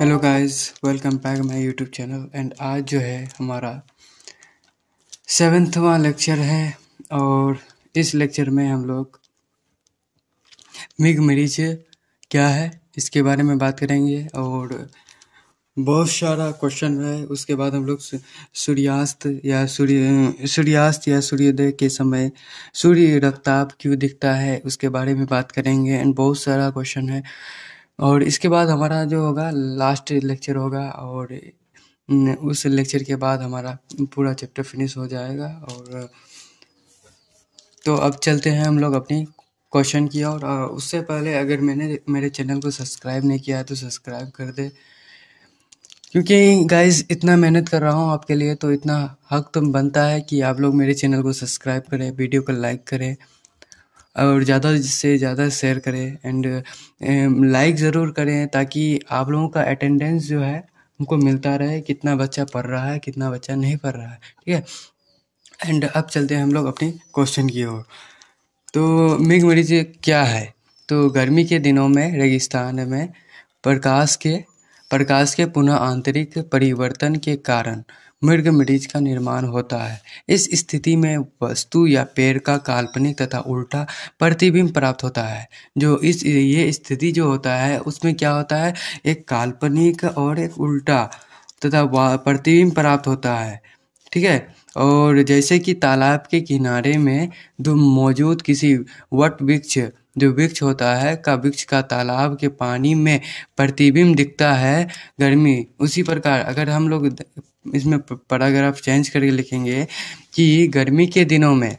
Hello guys, welcome back my YouTube channel. And आज जो है हमारा 7वां लेक्चर है और इस लेक्चर में हम लोग मिग-मरीज क्या है इसके बारे में बात करेंगे और बहुत सारा क्वेश्चन है। उसके बाद हम लोग सूर्यास्त या सूर्योदय के समय सूर्य रक्ताप क्यों दिखता है उसके बारे में बात करेंगे। एंड बहुत सारा क्वेश्चन है और इसके बाद हमारा जो होगा लास्ट लेक्चर होगा और उस लेक्चर के बाद हमारा पूरा चैप्टर फिनिश हो जाएगा। और तो अब चलते हैं हम लोग अपनी क्वेश्चन की और उससे पहले अगर मैंने मेरे चैनल को सब्सक्राइब नहीं किया है तो सब्सक्राइब कर दे, क्योंकि गाइस इतना मेहनत कर रहा हूँ आपके लिए तो इतना हक तो बनता है कि आप लोग मेरे चैनल को सब्सक्राइब करें, वीडियो को लाइक करें और ज़्यादा से ज़्यादा शेयर करें एंड लाइक ज़रूर करें ताकि आप लोगों का अटेंडेंस जो है हमको मिलता रहे, कितना बच्चा पढ़ रहा है कितना बच्चा नहीं पढ़ रहा है। ठीक है, एंड अब चलते हैं हम लोग अपनी क्वेश्चन की ओर। तो मिग-मरीज क्या है? तो गर्मी के दिनों में रेगिस्तान में प्रकाश के पुनः आंतरिक परिवर्तन के कारण मृग-मरीज का निर्माण होता है। इस स्थिति में वस्तु या पेड़ का काल्पनिक तथा उल्टा प्रतिबिंब प्राप्त होता है। ये स्थिति जो होता है उसमें क्या होता है, एक काल्पनिक और एक उल्टा तथा प्रतिबिंब प्राप्त होता है। ठीक है, और जैसे कि तालाब के किनारे में मौजूद किसी वट वृक्ष जो वृक्ष होता है का वृक्ष का तालाब के पानी में प्रतिबिंब दिखता है गर्मी, उसी प्रकार अगर हम लोग इसमें पैराग्राफ चेंज करके लिखेंगे कि गर्मी के दिनों में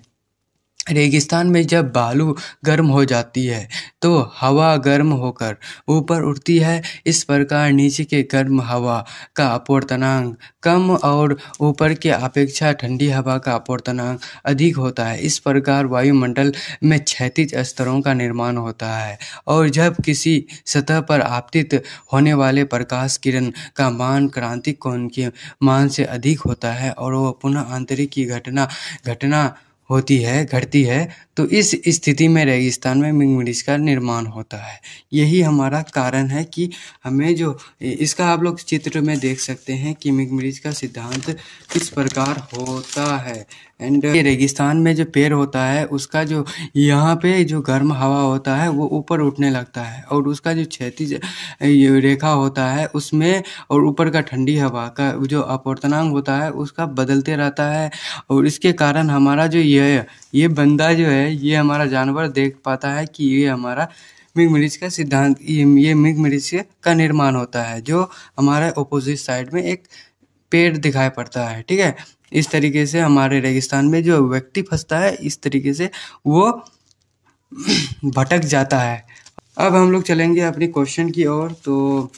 रेगिस्तान में जब बालू गर्म हो जाती है तो हवा गर्म होकर ऊपर उठती है। इस प्रकार नीचे के गर्म हवा का अपवर्तनांक कम और ऊपर के अपेक्षा ठंडी हवा का अपवर्तनांक अधिक होता है। इस प्रकार वायुमंडल में क्षैतिज स्तरों का निर्माण होता है और जब किसी सतह पर आपतित होने वाले प्रकाश किरण का मान क्रांतिक कोण के मान से अधिक होता है और वह पुनः आंतरिक की घटना घटती है, तो इस स्थिति में रेगिस्तान में मिग-मरीज का निर्माण होता है। यही हमारा कारण है कि हमें जो इसका आप लोग चित्र में देख सकते हैं कि मिग-मरीज का सिद्धांत किस प्रकार होता है। एंड रेगिस्तान में जो पेड़ होता है उसका जो यहाँ पे जो गर्म हवा होता है वो ऊपर उठने लगता है और उसका जो क्षैतिज रेखा होता है उसमें और ऊपर का ठंडी हवा का जो अपवर्तनांक होता है उसका बदलते रहता है और इसके कारण हमारा जो ये बंदा जो है ये हमारा जानवर देख पाता है कि ये हमारा मिग-मरीज का सिद्धांत ये मिग-मरीज का निर्माण होता है जो हमारे अपोजिट साइड में एक पेड़ दिखाई पड़ता है। ठीक है, इस तरीके से हमारे रेगिस्तान में जो व्यक्ति फंसता है इस तरीके से वो भटक जाता है। अब हम लोग चलेंगे अपनी क्वेश्चन की ओर। तो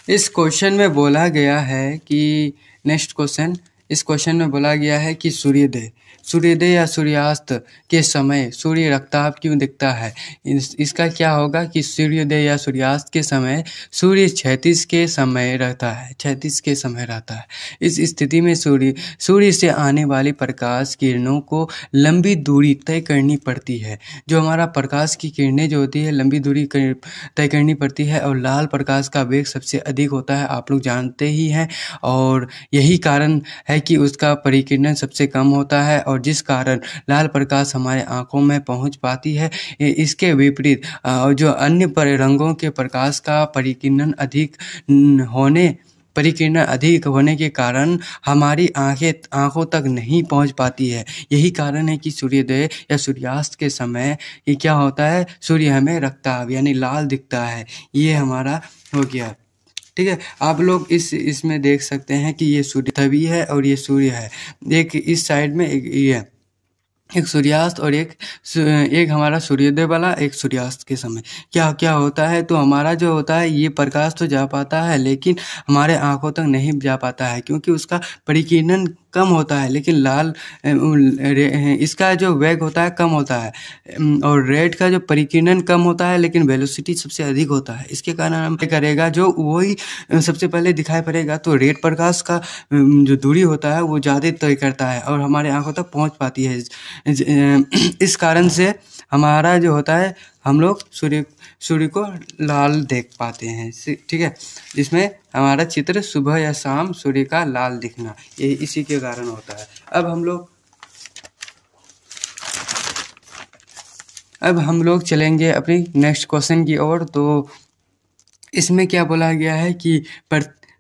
इस क्वेश्चन में बोला गया है कि नेक्स्ट क्वेश्चन, इस क्वेश्चन में बोला गया है कि सूर्योदय या सूर्यास्त के समय सूर्य रक्ताप क्यों दिखता है। इसका क्या होगा कि सूर्योदय या सूर्यास्त के समय सूर्य क्षैतिज के समय रहता है। इस स्थिति में सूर्य से आने वाली प्रकाश किरणों को लंबी दूरी तय करनी पड़ती है। जो हमारा प्रकाश की किरणें जो होती है लंबी दूरी तय करनी पड़ती है और लाल प्रकाश का वेग सबसे अधिक होता है, आप लोग जानते ही हैं। और यही कारण है कि उसका परिकिरण सबसे कम होता है और जिस कारण लाल प्रकाश हमारे आंखों में पहुंच पाती है। इसके विपरीत जो अन्य रंगों के प्रकाश का परिकिरण अधिक होने के कारण हमारी आंखों तक नहीं पहुंच पाती है। यही कारण है कि सूर्योदय या सूर्यास्त के समय ये क्या होता है, सूर्य हमें रक्ताभ यानी लाल दिखता है। ये हमारा हो गया। ठीक है, आप लोग इसमें देख सकते हैं कि ये सूर्य छवि है और ये सूर्य है। एक इस साइड में एक सूर्यास्त और एक हमारा सूर्योदय वाला, एक सूर्यास्त के समय क्या होता है। तो हमारा जो होता है ये प्रकाश तो जा पाता है लेकिन हमारे आंखों तक नहीं जा पाता है क्योंकि उसका परिकिरण कम होता है, लेकिन इसका जो वेग होता है कम होता है और रेड का जो परिकिरण कम होता है लेकिन वेलोसिटी सबसे अधिक होता है। इसके कारण हम क्या करेगा, जो वही सबसे पहले दिखाई पड़ेगा तो रेड प्रकाश का जो दूरी होता है वो ज़्यादा तय करता है और हमारे आंखों तक पहुंच पाती है। इस कारण से हमारा जो होता है हम लोग सूर्य को लाल देख पाते हैं। ठीक है, जिसमें हमारा चित्र सुबह या शाम सूर्य का लाल दिखना, ये इसी के कारण होता है। अब हम लोग चलेंगे अपनी नेक्स्ट क्वेश्चन की ओर। तो इसमें क्या बोला गया है कि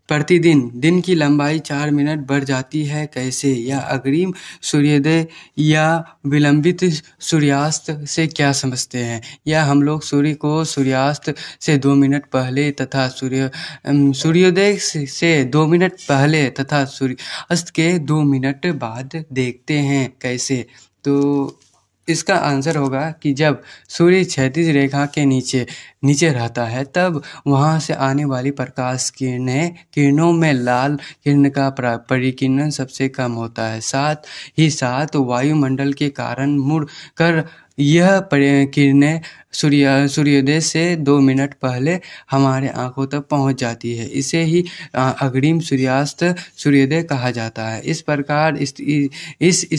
प्रतिदिन दिन की लंबाई 4 मिनट बढ़ जाती है कैसे, या अग्रिम सूर्योदय या विलंबित सूर्यास्त से क्या समझते हैं, या हम लोग सूर्य को सूर्यास्त से 2 मिनट पहले तथा सूर्योदय से 2 मिनट पहले तथा सूर्यास्त के 2 मिनट बाद देखते हैं कैसे। तो इसका आंसर होगा कि जब सूर्य क्षैतिज रेखा के नीचे रहता है तब वहाँ से आने वाली प्रकाश किरणों में लाल किरण का परिकिरण सबसे कम होता है। साथ ही साथ वायुमंडल के कारण मुड़ कर यह किरणें सूर्योदय से 2 मिनट पहले हमारे आंखों तक पहुंच जाती है। इसे ही अग्रिम सूर्योदय कहा जाता है। इस प्रकार इस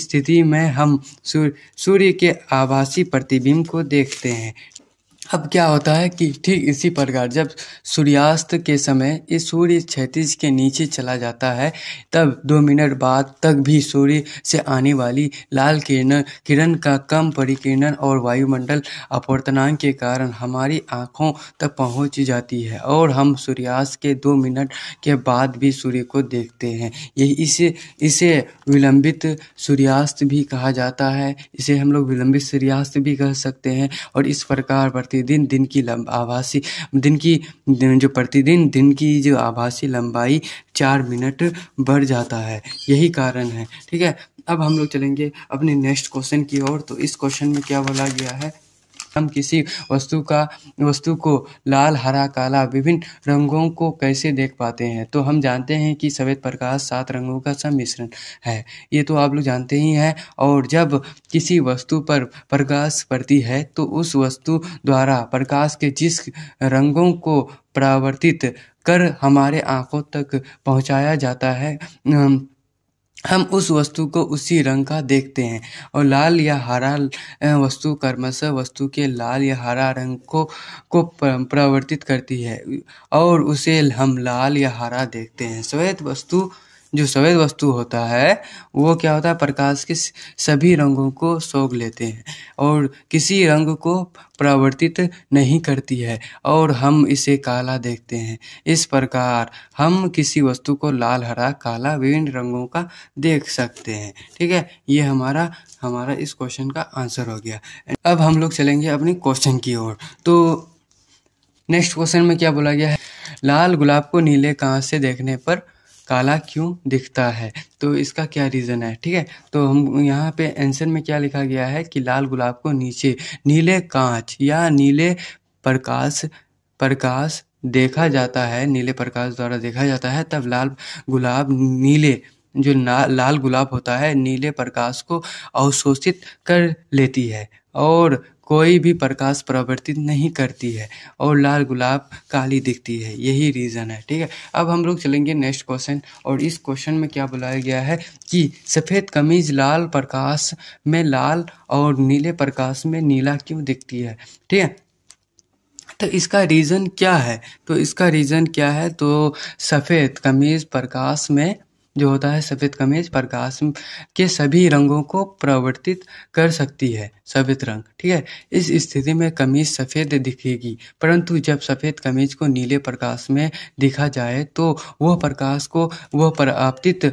स्थिति में हम सूर्य के आभासी प्रतिबिंब को देखते हैं। अब क्या होता है कि ठीक इसी प्रकार जब सूर्यास्त के समय इस सूर्य क्षैतिज के नीचे चला जाता है तब 2 मिनट बाद तक भी सूर्य से आने वाली लाल किरण का कम परिकिरण और वायुमंडल अपवर्तनांक के कारण हमारी आँखों तक पहुँच जाती है और हम सूर्यास्त के 2 मिनट के बाद भी सूर्य को देखते हैं। यही इसे विलंबित सूर्यास्त भी कहा जाता है। इसे हम लोग विलंबित सूर्यास्त भी कह सकते हैं। और इस प्रकार प्रतिदिन दिन की जो आभासी लंबाई 4 मिनट बढ़ जाता है, यही कारण है। ठीक है, अब हम लोग चलेंगे अपने नेक्स्ट क्वेश्चन की ओर। तो इस क्वेश्चन में क्या बोला गया है, हम किसी वस्तु को लाल, हरा, काला विभिन्न रंगों को कैसे देख पाते हैं। तो हम जानते हैं कि सफ़ेद प्रकाश 7 रंगों का सम्मिश्रण है, ये तो आप लोग जानते ही हैं। और जब किसी वस्तु पर प्रकाश पड़ती है तो उस वस्तु द्वारा प्रकाश के जिस रंगों को परावर्तित कर हमारे आँखों तक पहुँचाया जाता है, हम उस वस्तु को उसी रंग का देखते हैं। और लाल या हरा वस्तु क्रमशः वस्तु के लाल या हरा रंग को परावर्तित करती है और उसे हम लाल या हरा देखते हैं। जो सफ़ेद वस्तु होता है वो क्या होता है, प्रकाश के सभी रंगों को सोख लेते हैं और किसी रंग को परावर्तित नहीं करती है और हम इसे काला देखते हैं। इस प्रकार हम किसी वस्तु को लाल, हरा, काला विभिन्न रंगों का देख सकते हैं। ठीक है, ये हमारा इस क्वेश्चन का आंसर हो गया। अब हम लोग चलेंगे अपनी क्वेश्चन की ओर। तो नेक्स्ट क्वेश्चन में क्या बोला गया है, लाल गुलाब को नीले कांच से देखने पर काला क्यों दिखता है। तो इसका क्या रीज़न है। ठीक है, तो हम यहाँ पे आंसर में क्या लिखा गया है कि लाल गुलाब को नीले कांच या नीले प्रकाश देखा जाता है, नीले प्रकाश द्वारा देखा जाता है, तब लाल गुलाब होता है नीले प्रकाश को अवशोषित कर लेती है और कोई भी प्रकाश परावर्तित नहीं करती है और लाल गुलाब काली दिखती है, यही रीज़न है। ठीक है, अब हम लोग चलेंगे नेक्स्ट क्वेश्चन। और इस क्वेश्चन में क्या बुलाया गया है कि सफ़ेद कमीज लाल प्रकाश में लाल और नीले प्रकाश में नीला क्यों दिखती है। ठीक है, तो इसका रीज़न क्या है। तो सफ़ेद कमीज प्रकाश में जो होता है, सफ़ेद कमीज प्रकाश के सभी रंगों को परावर्तित कर सकती है, सफ़ेद रंग। ठीक है, इस स्थिति में कमीज सफ़ेद दिखेगी, परंतु जब सफ़ेद कमीज को नीले प्रकाश में दिखा जाए तो वह प्रकाश को परावर्तित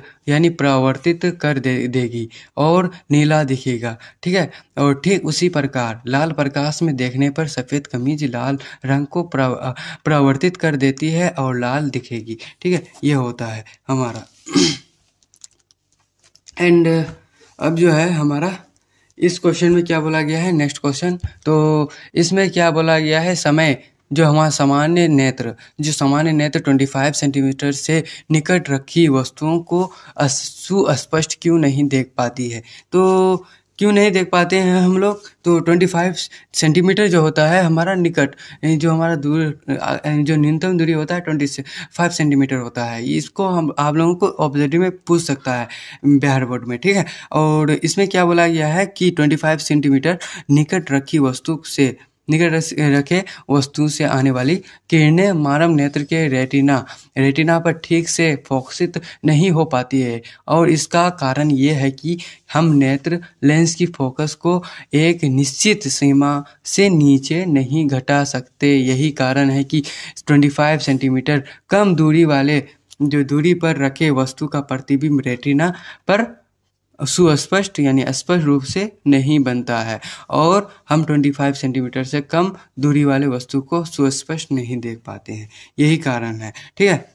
कर देगी और नीला दिखेगा। ठीक है, और ठीक उसी प्रकार लाल प्रकाश में देखने पर सफ़ेद कमीज लाल रंग को परावर्तित कर देती है और लाल दिखेगी। ठीक है, यह होता है हमारा एंड अब जो है हमारा इस क्वेश्चन में क्या बोला गया है, नेक्स्ट क्वेश्चन। तो इसमें क्या बोला गया है, समय जो हमारा सामान्य नेत्र 25 सेंटीमीटर से निकट रखी वस्तुओं को सुस्पष्ट क्यों नहीं देख पाती है। तो क्यों नहीं देख पाते हैं हम लोग, तो 25 सेंटीमीटर जो होता है हमारा निकट, जो हमारा जो न्यूनतम दूरी होता है 25 सेंटीमीटर होता है। इसको आप लोगों को ऑब्जेक्टिव में पूछ सकता है बिहार बोर्ड में। ठीक है, और इसमें क्या बोला गया है कि 25 सेंटीमीटर निकट रखी वस्तु से निकट रखे वस्तु से आने वाली किरणें मानव नेत्र के रेटिना पर ठीक से फोकसित नहीं हो पाती है, और इसका कारण ये है कि हम नेत्र लेंस की फोकस को एक निश्चित सीमा से नीचे नहीं घटा सकते। यही कारण है कि 25 सेंटीमीटर कम दूरी पर रखे वस्तु का प्रतिबिंब रेटिना पर सुस्पष्ट यानी स्पष्ट रूप से नहीं बनता है, और हम 25 सेंटीमीटर से कम दूरी वाले वस्तु को सुस्पष्ट नहीं देख पाते हैं। यही कारण है। ठीक है,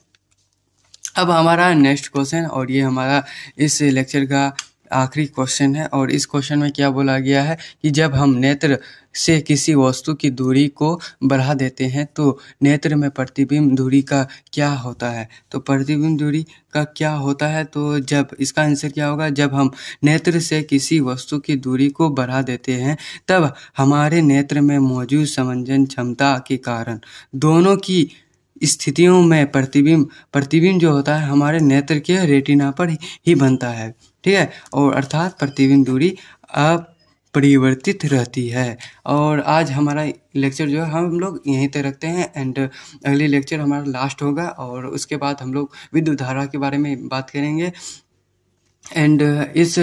अब हमारा नेक्स्ट क्वेश्चन, और ये हमारा इस लेक्चर का आखिरी क्वेश्चन है। और इस क्वेश्चन में क्या बोला गया है कि जब हम नेत्र से किसी वस्तु की दूरी को बढ़ा देते हैं तो नेत्र में प्रतिबिंब दूरी का क्या होता है। तो प्रतिबिंब दूरी का क्या होता है, तो जब इसका आंसर क्या होगा, जब हम नेत्र से किसी वस्तु की दूरी को बढ़ा देते हैं तब हमारे नेत्र में मौजूद समंजन क्षमता के कारण दोनों की स्थितियों में प्रतिबिंब जो होता है हमारे नेत्र के रेटिना पर ही बनता है। ठीक है, और अर्थात प्रतिबिंब दूरी अपरिवर्तित रहती है। और आज हमारा लेक्चर जो है हम लोग यहीं तक रखते हैं, एंड अगले लेक्चर हमारा लास्ट होगा, और उसके बाद हम लोग विद्युत धारा के बारे में बात करेंगे। एंड इस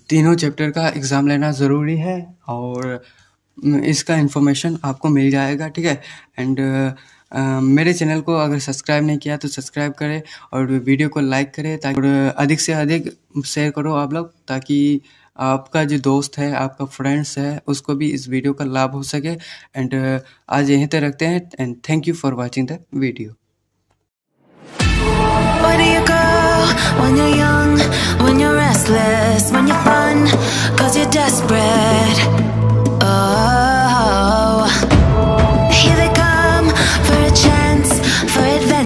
तीनों चैप्टर का एग्ज़ाम लेना ज़रूरी है, और इसका इन्फॉर्मेशन आपको मिल जाएगा। ठीक है, एंड मेरे चैनल को अगर सब्सक्राइब नहीं किया तो सब्सक्राइब करें, और वीडियो को लाइक करें, ताकि अधिक से अधिक शेयर करो आप लोग, ताकि आपका जो दोस्त है, आपका फ्रेंड्स है, उसको भी इस वीडियो का लाभ हो सके। एंड आज यहीं तक रखते हैं, and thank you for watching the video. Where do you go when you're young, when you're restless, when you're fun, 'cause you're desperate?